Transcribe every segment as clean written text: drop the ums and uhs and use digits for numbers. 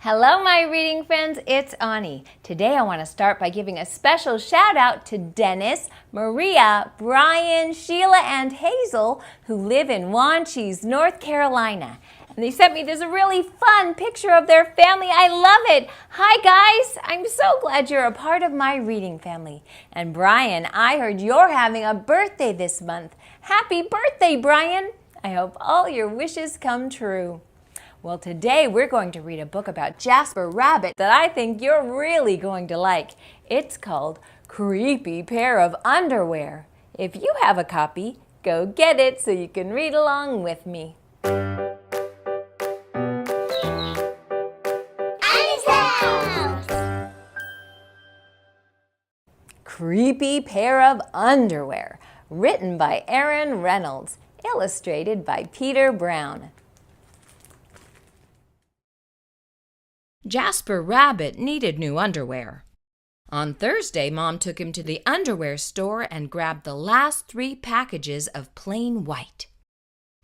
Hello, my reading friends. It's Aunnie. Today I want to start by giving a special shout out to Dennis, Maria, Brian, Sheila, and Hazel, who live in Wanchese, North Carolina. And they sent me this really fun picture of their family. I love it. Hi, guys. I'm so glad you're a part of my reading family. And Brian, I heard you're having a birthday this month. Happy birthday, Brian. I hope all your wishes come true. Well, today we're going to read a book about Jasper Rabbit that I think you're really going to like. It's called Creepy Pair of Underwear. If you have a copy, go get it so you can read along with me. Annie's house! Creepy Pair of Underwear, written by Reynolds, illustrated by Peter Brown. Jasper Rabbit needed new underwear. On Thursday, Mom took him to the underwear store and grabbed the last 3 packages of plain white.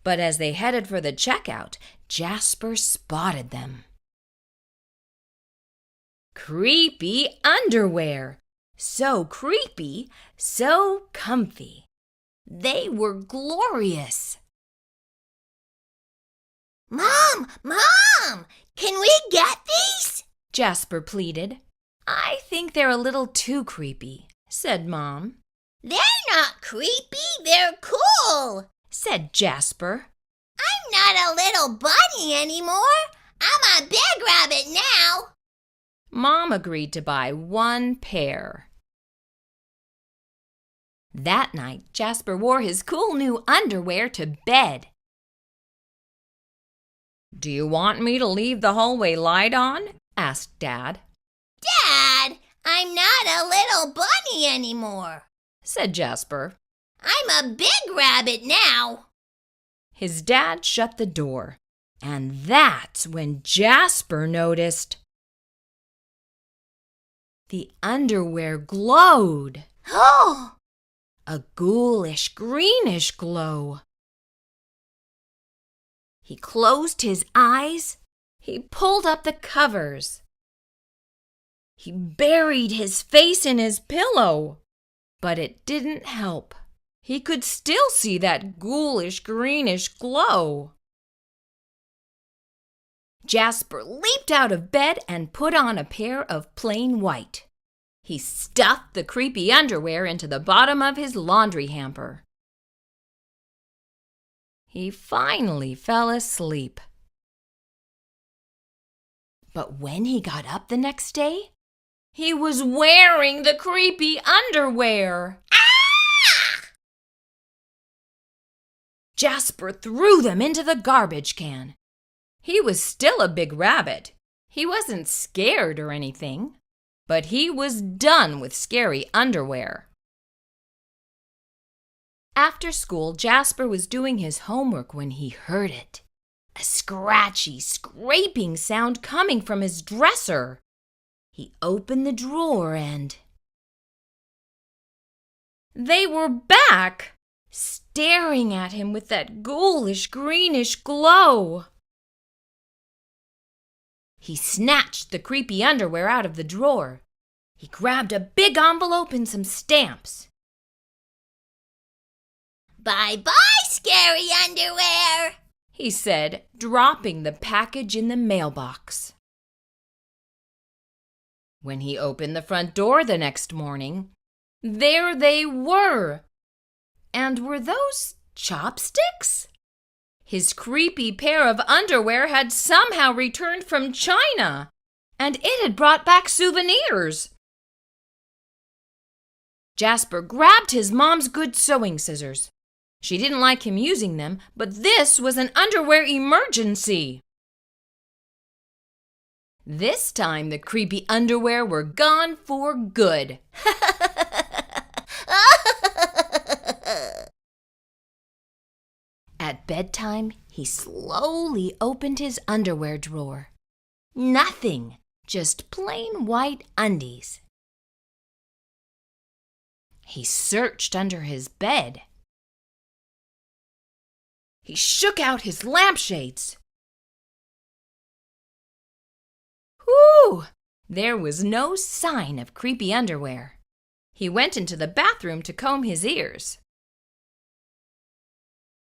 But as they headed for the checkout, Jasper spotted them. Creepy underwear! So creepy, so comfy. They were glorious. Mom! Can we get these? Jasper pleaded. I think they're a little too creepy, said Mom. They're not creepy, they're cool, said Jasper. I'm not a little bunny anymore. I'm a big rabbit now. Mom agreed to buy 1 pair. That night, Jasper wore his cool new underwear to bed. Do you want me to leave the hallway light on? Asked Dad. Dad, I'm not a little bunny anymore, said Jasper. I'm a big rabbit now. His dad shut the door, and that's when Jasper noticed the underwear glowed. Oh! A ghoulish, greenish glow. He closed his eyes. He pulled up the covers. He buried his face in his pillow. But it didn't help. He could still see that ghoulish, greenish glow. Jasper leaped out of bed and put on a pair of plain white. He stuffed the creepy underwear into the bottom of his laundry hamper. He finally fell asleep. But when he got up the next day, he was wearing the creepy underwear. Ah! Jasper threw them into the garbage can. He was still a big rabbit. He wasn't scared or anything, but he was done with scary underwear. After school, Jasper was doing his homework when he heard it. A scratchy, scraping sound coming from his dresser. He opened the drawer and they were back, staring at him with that ghoulish, greenish glow. He snatched the creepy underwear out of the drawer. He grabbed a big envelope and some stamps. Bye-bye, scary underwear, he said, dropping the package in the mailbox. When he opened the front door the next morning, there they were. And were those chopsticks? His creepy pair of underwear had somehow returned from China, and it had brought back souvenirs. Jasper grabbed his mom's good sewing scissors. She didn't like him using them, but this was an underwear emergency. This time the creepy underwear were gone for good. At bedtime, he slowly opened his underwear drawer. Nothing, just plain white undies. He searched under his bed. He shook out his lampshades. There was no sign of creepy underwear. He went into the bathroom to comb his ears.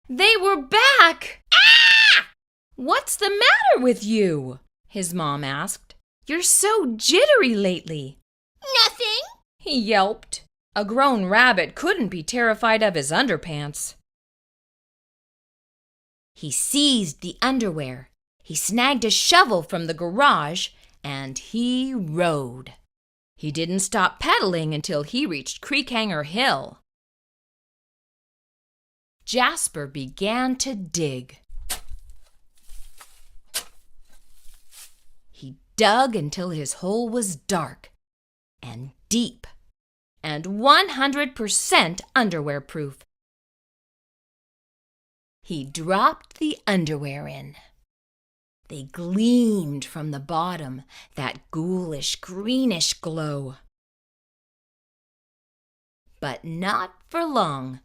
They were back! Ah! What's the matter with you? His mom asked. You're so jittery lately. Nothing. He yelped. A grown rabbit couldn't be terrified of his underpants. He seized the underwear. He snagged a shovel from the garage, and he rode. He didn't stop pedaling until he reached Creekhanger Hill. Jasper began to dig. He dug until his hole was dark and deep and 100% underwear-proof. He dropped the underwear in. They gleamed from the bottom, that ghoulish greenish glow. But not for long.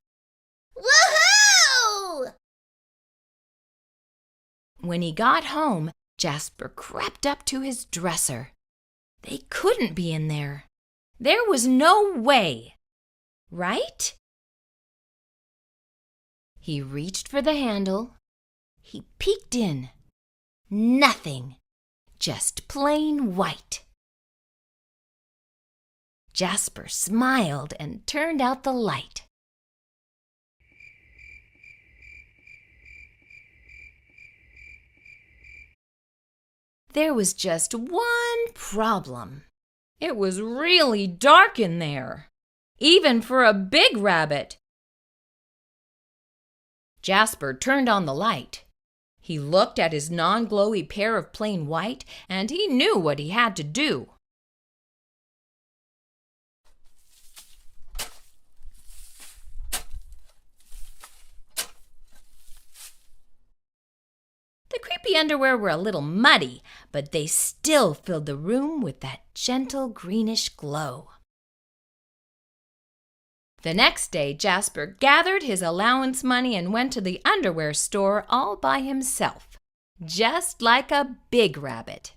Woohoo! When he got home, Jasper crept up to his dresser. They couldn't be in there. There was no way, right? He reached for the handle. He peeked in. Nothing, just plain white. Jasper smiled and turned out the light. There was just one problem. It was really dark in there, even for a big rabbit. Jasper turned on the light. He looked at his non-glowy pair of plain white, and he knew what he had to do. The creepy underwear were a little muddy, but they still filled the room with that gentle greenish glow. The next day, Jasper gathered his allowance money and went to the underwear store all by himself, just like a big rabbit.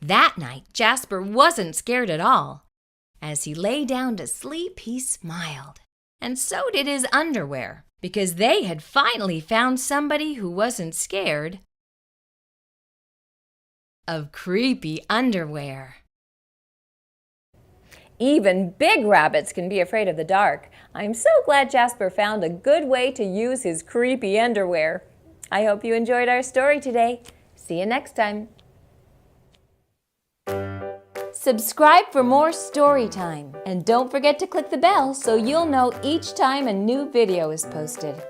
That night, Jasper wasn't scared at all. As he lay down to sleep, he smiled. And so did his underwear, because they had finally found somebody who wasn't scared of creepy underwear. Even big rabbits can be afraid of the dark. I'm so glad Jasper found a good way to use his creepy underwear. I hope you enjoyed our story today. See you next time. Subscribe for more story time. And don't forget to click the bell so you'll know each time a new video is posted.